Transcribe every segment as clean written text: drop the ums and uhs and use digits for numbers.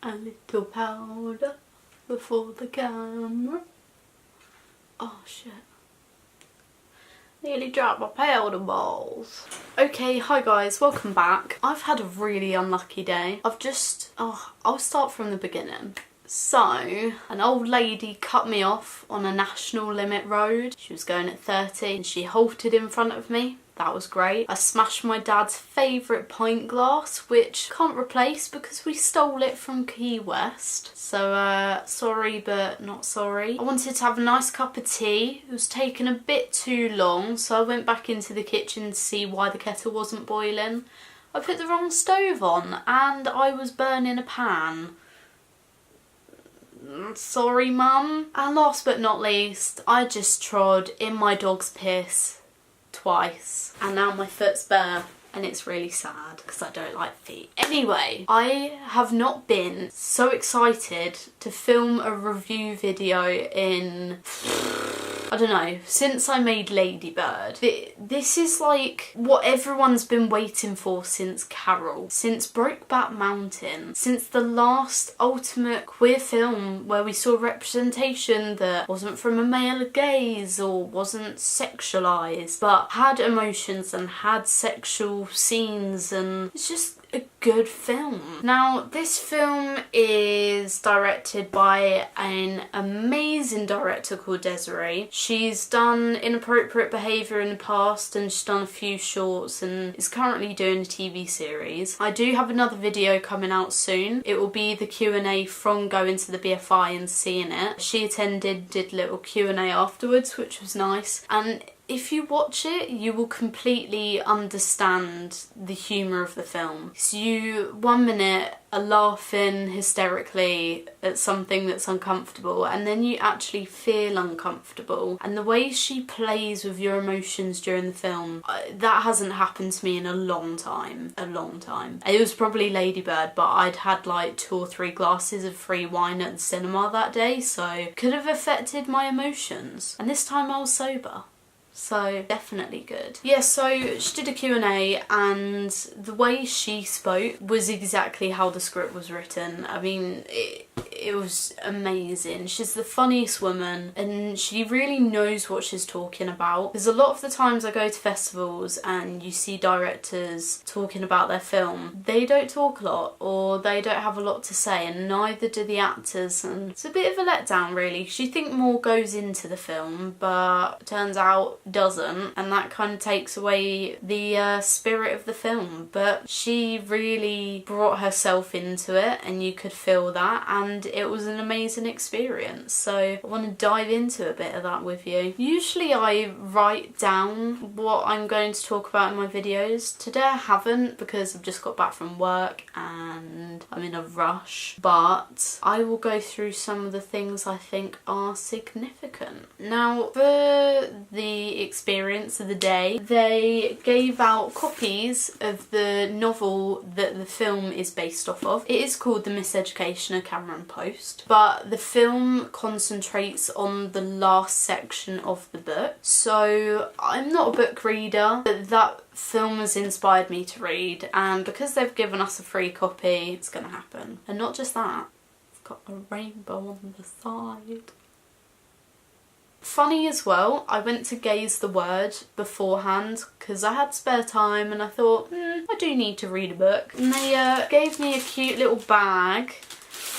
A little powder before the camera. Oh shit. Nearly dropped my powder balls. Okay, hi guys, welcome back. I've had a really unlucky day. I'll start from the beginning. So, an old lady cut me off on a national limit road. She was going at 30 and she halted in front of me. That was great. I smashed my dad's favourite pint glass, which can't replace because we stole it from Key West. So, sorry but not sorry. I wanted to have a nice cup of tea. It was taking a bit too long, so I went back into the kitchen to see why the kettle wasn't boiling. I put the wrong stove on and I was burning a pan. Sorry, Mum. And last but not least, I just trod in my dog's piss twice. And now my foot's bare and it's really sad because I don't like feet. Anyway, I have not been so excited to film a review video in, I don't know, since I made Ladybird. This is like what everyone's been waiting for since Carol, since Brokeback Mountain, since the last ultimate queer film where we saw representation that wasn't from a male gaze or wasn't sexualized, but had emotions and had sexual scenes, and it's just a good film. Now, this film is directed by an amazing director called Desiree. She's done Inappropriate Behaviour in the past and she's done a few shorts and is currently doing a TV series. I do have another video coming out soon. It will be the Q&A from going to the BFI and seeing it. She attended, did a little Q&A afterwards, which was nice. And if you watch it, you will completely understand the humour of the film. So you, 1 minute, are laughing hysterically at something that's uncomfortable, and then you actually feel uncomfortable. And the way she plays with your emotions during the film, that hasn't happened to me in a long time. A long time. It was probably Ladybird, but I'd had like 2 or 3 glasses of free wine at the cinema that day, so could have affected my emotions. And this time I was sober. So definitely good. Yeah, so she did a Q&A and the way she spoke was exactly how the script was written. I mean, it was amazing. She's the funniest woman and she really knows what she's talking about. Because a lot of the times I go to festivals and you see directors talking about their film, they don't talk a lot or they don't have a lot to say, and neither do the actors, and it's a bit of a letdown really, because you think more goes into the film but it turns out doesn't, and that kind of takes away the spirit of the film. But she really brought herself into it and you could feel that, and it was an amazing experience. So I want to dive into a bit of that with you. Usually I write down what I'm going to talk about in my videos. Today I haven't because I've just got back from work and I'm in a rush, but I will go through some of the things I think are significant. Now, for the experience of the day, they gave out copies of the novel that the film is based off of. It is called The Miseducation of Cameron Post, but the film concentrates on the last section of the book. So I'm not a book reader, but that film has inspired me to read, and because they've given us a free copy, it's gonna happen. And not just that, it's got a rainbow on the side. Funny as well, I went to Gaze the Word beforehand because I had spare time and I thought, I do need to read a book. And they gave me a cute little bag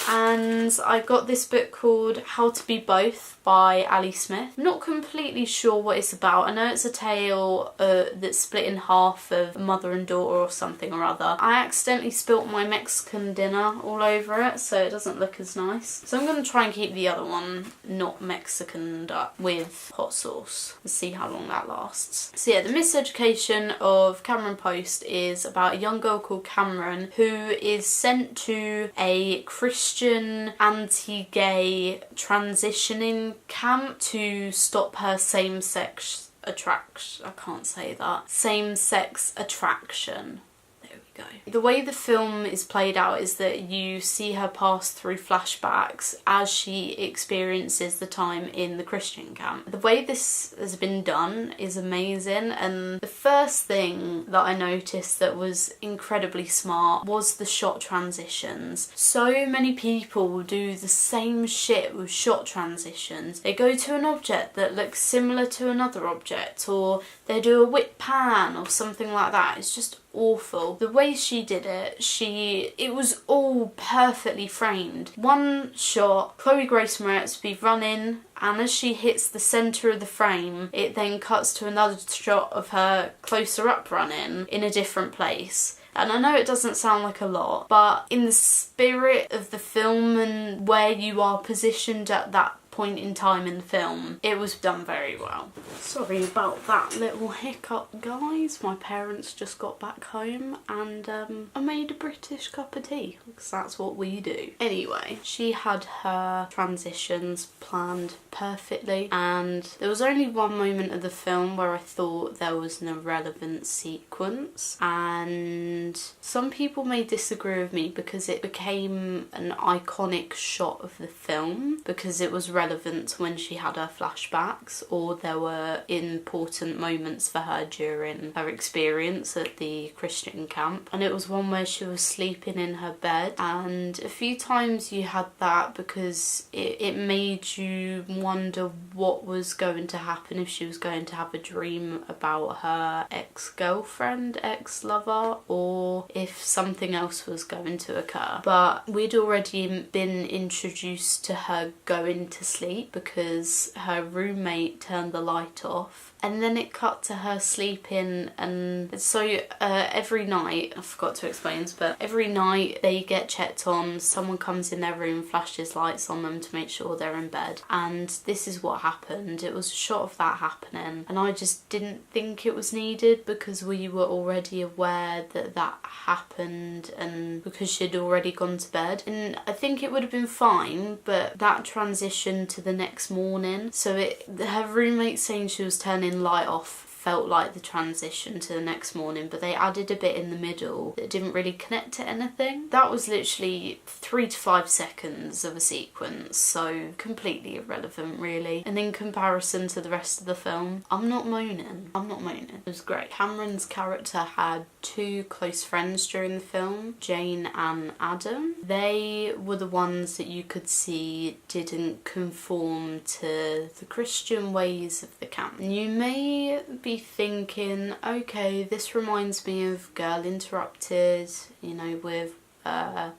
and I got this book called How to Be Both by Ali Smith. I'm not completely sure what it's about. I know it's a tale that's split in half of a mother and daughter or something or other. I accidentally spilt my Mexican dinner all over it, so it doesn't look as nice. So I'm going to try and keep the other one not Mexicaned up with hot sauce and see how long that lasts. So yeah, The Miseducation of Cameron Post is about a young girl called Cameron who is sent to a Christian anti-gay transitioning camp to stop her same-sex attraction. I can't say that. Same-sex attraction. There we go. The way the film is played out is that you see her pass through flashbacks as she experiences the time in the Christian camp. The way this has been done is amazing, and the first thing that I noticed that was incredibly smart was the shot transitions. So many people do the same shit with shot transitions. They go to an object that looks similar to another object, or they do a whip pan or something like that. It's just awful. The way she did it, it was all perfectly framed. One shot, Chloe Grace Moretz be running, and as she hits the centre of the frame, it then cuts to another shot of her closer up running in a different place. And I know it doesn't sound like a lot, but in the spirit of the film and where you are positioned at that point in time in the film, it was done very well. Sorry about that little hiccup, guys. My parents just got back home and I made a British cup of tea, because that's what we do. Anyway, she had her transitions planned perfectly, and there was only one moment of the film where I thought there was an irrelevant sequence, and some people may disagree with me because it became an iconic shot of the film because it was relevant to when she had her flashbacks, or there were important moments for her during her experience at the Christian camp. And it was one where she was sleeping in her bed, and a few times you had that because it made you wonder what was going to happen, if she was going to have a dream about her ex-girlfriend, ex-lover, or if something else was going to occur. But we'd already been introduced to her going to sleep because her roommate turned the light off, and then it cut to her sleeping. And so every night, I forgot to explain, but every night they get checked on, someone comes in their room, flashes lights on them to make sure they're in bed, and this is what happened. It was a shot of that happening, and I just didn't think it was needed because we were already aware that that happened, and because she'd already gone to bed, and I think it would have been fine. But that transition to the next morning, so her roommate saying she was turning light off felt like the transition to the next morning, but they added a bit in the middle that didn't really connect to anything. That was literally 3 to 5 seconds of a sequence, so completely irrelevant really. And in comparison to the rest of the film, I'm not moaning. It was great. Cameron's character had 2 close friends during the film, Jane and Adam. They were the ones that you could see didn't conform to the Christian ways of the camp. You may be thinking, okay, this reminds me of Girl Interrupted, you know, with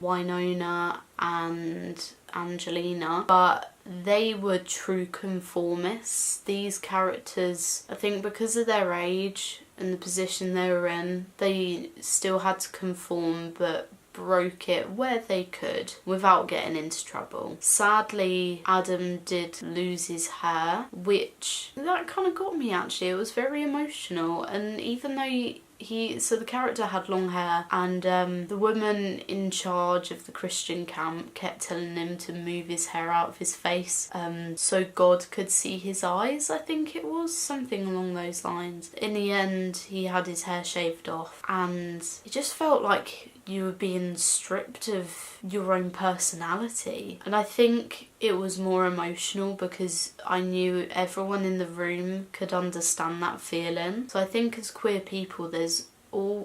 Winona and Angelina, but they were true conformists. These characters, I think because of their age and the position they were in, they still had to conform, but broke it where they could without getting into trouble. Sadly, Adam did lose his hair, which that kind of got me actually. It was very emotional, and even though so the character had long hair, and the woman in charge of the Christian camp kept telling him to move his hair out of his face so God could see his eyes. I think it was something along those lines. In the end, he had his hair shaved off, and it just felt like you were being stripped of your own personality. And I think it was more emotional because I knew everyone in the room could understand that feeling. So I think as queer people,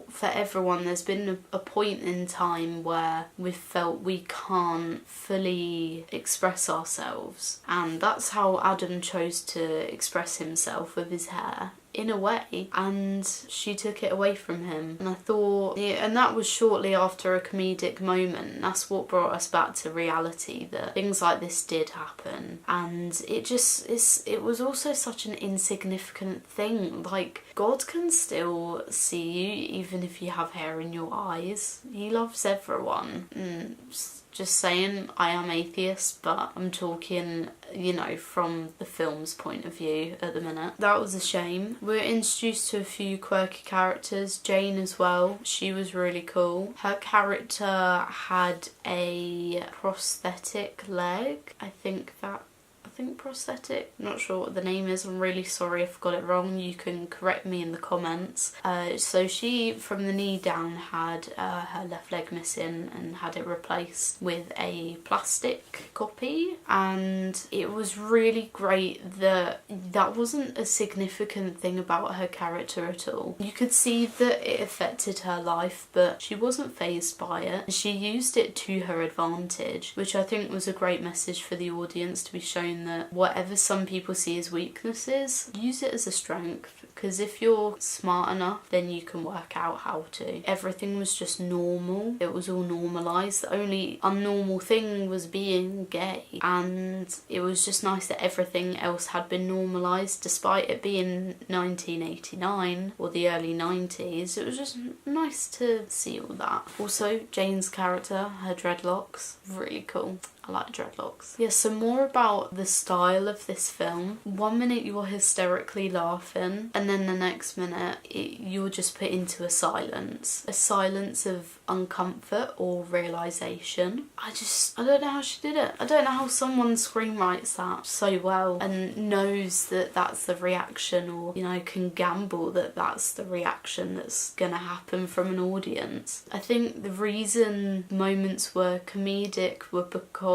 for everyone, there's been a point in time where we've felt we can't fully express ourselves, and that's how Adam chose to express himself, with his hair, in a way, and she took it away from him. And I thought, yeah, and that was shortly after a comedic moment. That's what brought us back to reality, that things like this did happen. And it was also such an insignificant thing. Like, God can still see you even if you have hair in your eyes. He loves everyone. Just saying, I am atheist, but I'm talking, you know, from the film's point of view at the minute. That was a shame. We were introduced to a few quirky characters. Jane as well. She was really cool. Her character had a prosthetic leg. I think that I think prosthetic. I'm not sure what the name is. I'm really sorry if I got it wrong. You can correct me in the comments. So she, from the knee down, had her left leg missing and had it replaced with a plastic copy. And it was really great that that wasn't a significant thing about her character at all. You could see that it affected her life, but she wasn't fazed by it. She used it to her advantage, which I think was a great message for the audience, to be shown that whatever some people see as weaknesses, use it as a strength, because if you're smart enough, then you can work out how to. Everything was just normal. It was all normalised. The only unnormal thing was being gay, and it was just nice that everything else had been normalised, despite it being 1989 or the early 90s. It was just nice to see all that. Also, Jane's character, her dreadlocks, really cool. I like dreadlocks. Yeah, so more about the style of this film. 1 minute you're hysterically laughing, and then the next minute you're just put into a silence of uncomfort or realisation. I don't know how she did it. I don't know how someone screenwrites that so well and knows that that's the reaction, or, you know, can gamble that that's the reaction that's gonna happen from an audience. I think the reason moments were comedic were because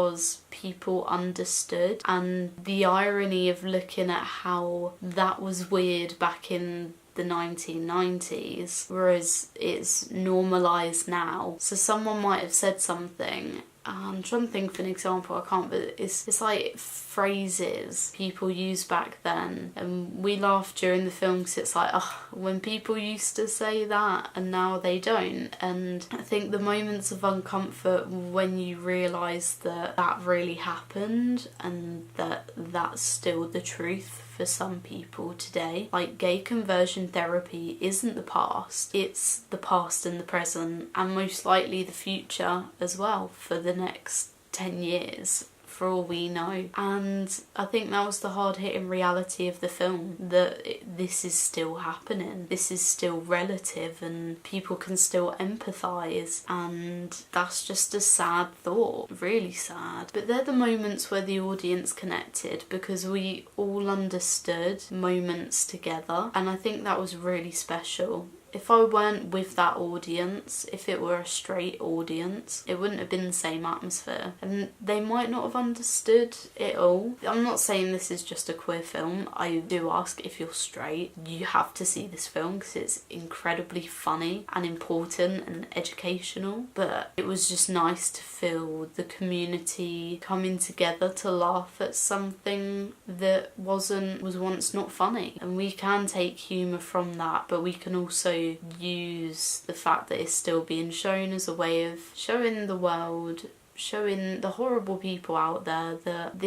people understood, and the irony of looking at how that was weird back in the 1990s, whereas it's normalised now. So someone might have said something, I'm trying to think of an example, I can't, but it's like phrases people used back then, and we laugh during the film because it's like, oh, when people used to say that and now they don't. And I think the moments of uncomfort when you realise that that really happened and that that's still the truth for some people today. Like, gay conversion therapy isn't the past, it's the past and the present, and most likely the future as well for the next 10 years, for all we know. And I think that was the hard-hitting reality of the film, that this is still happening, this is still relative, and people can still empathise, and that's just a sad thought, really sad. But they're the moments where the audience connected, because we all understood moments together, and I think that was really special. If I weren't with that audience, if it were a straight audience, it wouldn't have been the same atmosphere, and they might not have understood it all. I'm not saying this is just a queer film. I do ask, if you're straight, you have to see this film because it's incredibly funny and important and educational. But it was just nice to feel the community coming together to laugh at something that was once not funny. And we can take humour from that, but we can also use the fact that it's still being shown as a way of showing the world, showing the horrible people out there that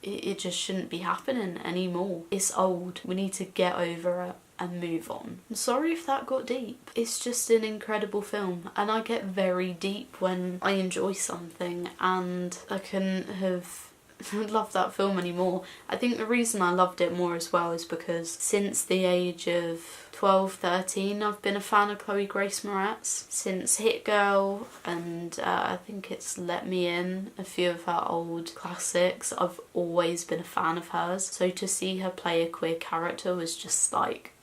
it just shouldn't be happening anymore. It's old. We need to get over it and move on. I'm sorry if that got deep. It's just an incredible film, and I get very deep when I enjoy something, and I couldn't have loved that film anymore. I think the reason I loved it more as well is because since the age of 12, 13, I've been a fan of Chloe Grace Moretz. Since Hit Girl, and I think it's Let Me In, a few of her old classics, I've always been a fan of hers. So to see her play a queer character was just like,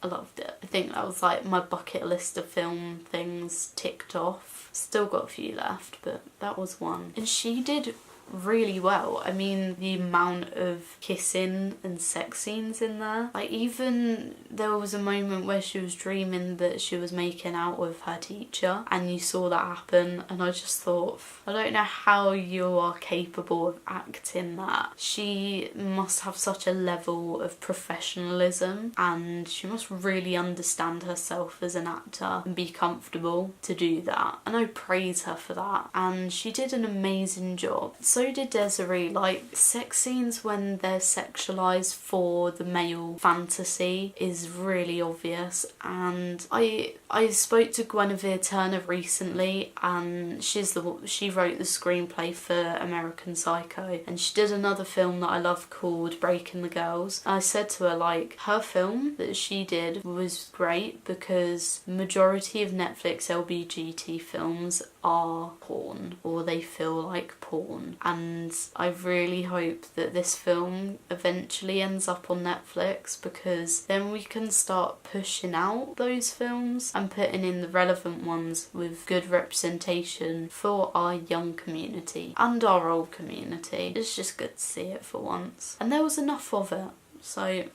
I loved it. I think that was like my bucket list of film things ticked off. Still got a few left, but that was one. And she did really well. I mean, the amount of kissing and sex scenes in there. Like, even there was a moment where she was dreaming that she was making out with her teacher, and you saw that happen, and I just thought, I don't know how you are capable of acting that. She must have such a level of professionalism, and she must really understand herself as an actor and be comfortable to do that, and I praise her for that. And she did an amazing job. So did Desiree. Like, sex scenes when they're sexualised for the male fantasy is really obvious. And I spoke to Guinevere Turner recently, and she wrote the screenplay for American Psycho, and she did another film that I love called Breaking the Girls. I said to her, like, her film that she did was great because majority of Netflix LBGT films are porn or they feel like porn. And I really hope that this film eventually ends up on Netflix, because then we can start pushing out those films and putting in the relevant ones with good representation for our young community and our old community. It's just good to see it for once. And there was enough of it. So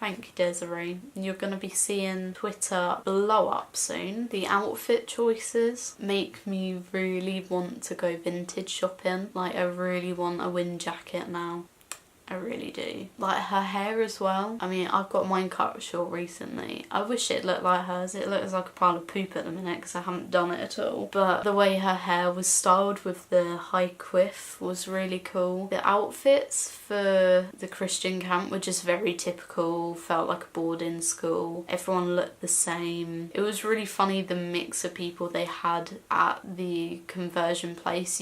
thank you, Desiree. You're going to be seeing Twitter blow up soon. The outfit choices make me really want to go vintage shopping. Like, I really want a wind jacket now. I really do. Like her hair as well. I mean, I've got mine cut short recently. I wish it looked like hers. It looks like a pile of poop at the minute because I haven't done it at all. But the way her hair was styled with the high quiff was really cool. The outfits for the Christian camp were just very typical. Felt like a boarding school. Everyone looked the same. It was really funny, the mix of people they had at the conversion place.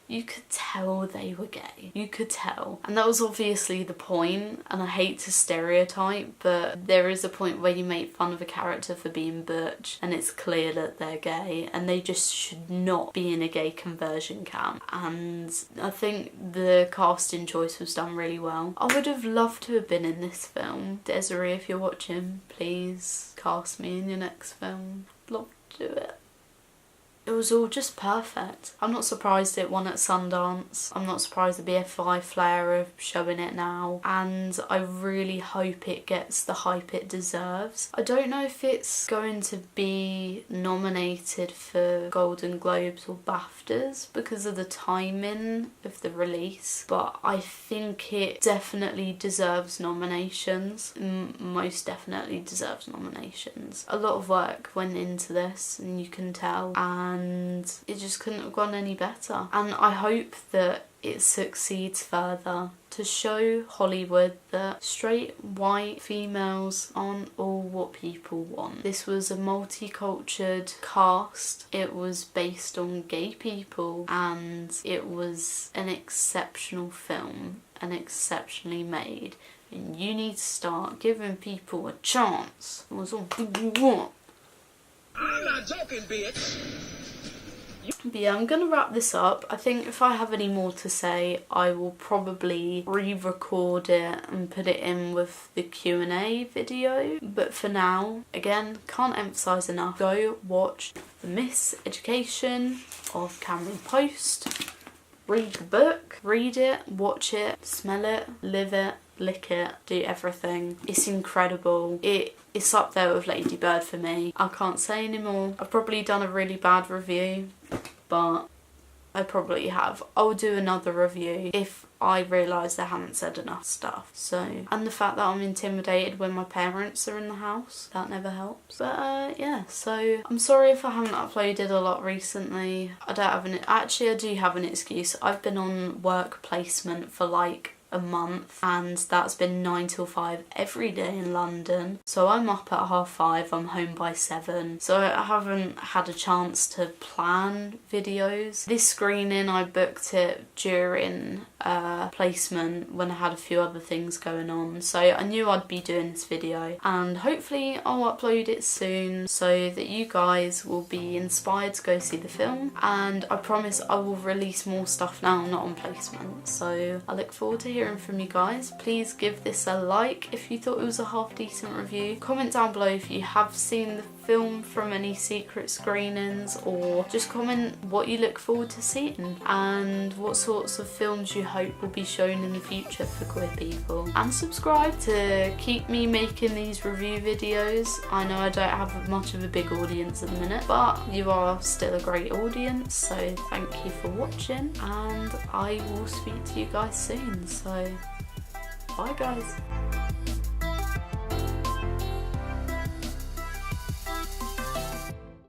You could tell they were gay. You could tell. And that was obviously the point, and I hate to stereotype, but there is a point where you make fun of a character for being butch and it's clear that they're gay, and they just should not be in a gay conversion camp. And I think the casting choice was done really well. I would have loved to have been in this film. Desiree, if you're watching, please cast me in your next film. I'd love to do it. It was all just perfect. I'm not surprised it won at Sundance. I'm not surprised the BFI Flair are showing it now. And I really hope it gets the hype it deserves. I don't know if it's going to be nominated for Golden Globes or BAFTAs because of the timing of the release. But I think it definitely deserves nominations. Most definitely deserves nominations. A lot of work went into this, and you can tell. And it just couldn't have gone any better. And I hope that it succeeds further to show Hollywood that straight white females aren't all what people want. This was a multicultural cast. It was based on gay people, and it was an exceptional film and exceptionally made. And you need to start giving people a chance. It was all you want. I'm not joking, bitch. But yeah, I'm gonna wrap this up. I think if I have any more to say, I will probably re-record it and put it in with the Q&A video. But for now, again, can't emphasise enough, go watch The Miseducation of Cameron Post. Read the book, read it, watch it, smell it, live it, lick it, do everything. It's incredible. It's up there with Lady Bird for me. I can't say anymore. I've probably done a really bad review, but I probably have. I'll do another review if I realise I haven't said enough stuff. So, and the fact that I'm intimidated when my parents are in the house, that never helps. But yeah, so I'm sorry if I haven't uploaded a lot recently. I do have an excuse. I've been on work placement for like a month, and that's been 9 till 5 every day in London. So I'm up at 5:30, I'm home by 7. So I haven't had a chance to plan videos. This screening, I booked it during placement when I had a few other things going on. So I knew I'd be doing this video, and hopefully I'll upload it soon so that you guys will be inspired to go see the film. And I promise I will release more stuff now, not on placement. So I look forward to hearing from you guys. Please give this a like if you thought it was a half decent review. Comment down below if you have seen the film from any secret screenings, or just comment what you look forward to seeing and what sorts of films you hope will be shown in the future for queer people. And subscribe to keep me making these review videos. I know I don't have much of a big audience at the minute, but you are still a great audience, so thank you for watching, and I will speak to you guys soon. So bye guys.